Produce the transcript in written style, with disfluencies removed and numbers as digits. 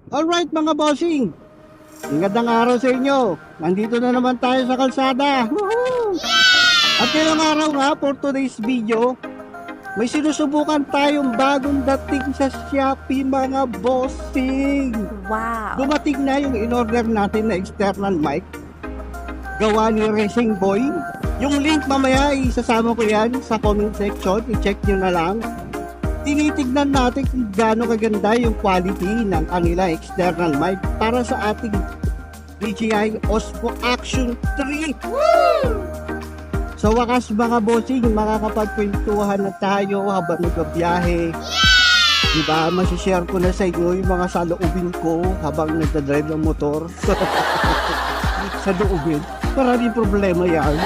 Alright mga bossing, magandang araw sa inyo. Nandito na naman tayo sa kalsada. Woohoo! At ngayong araw nga, for today's video, may sinusubukan tayong bagong dating sa Shopee mga bossing. Wow! Dumating na yung in-order natin na external mic. Gawa ni Racing Boy. Yung link mamaya, isasama ko yan sa comment section. I-check nyo na lang. Tinitignan natin kung gaano kaganda yung quality ng kanila external mic para sa ating DJI Osmo Action 3. Sa wakas mga bossing, makakapagkwentuhan na tayo habang nagbabiyahe. Diba, masishare ko na sa inyo yung mga saloobin ko habang nagdadrive ng motor. Sa loobin, maraming problema yan.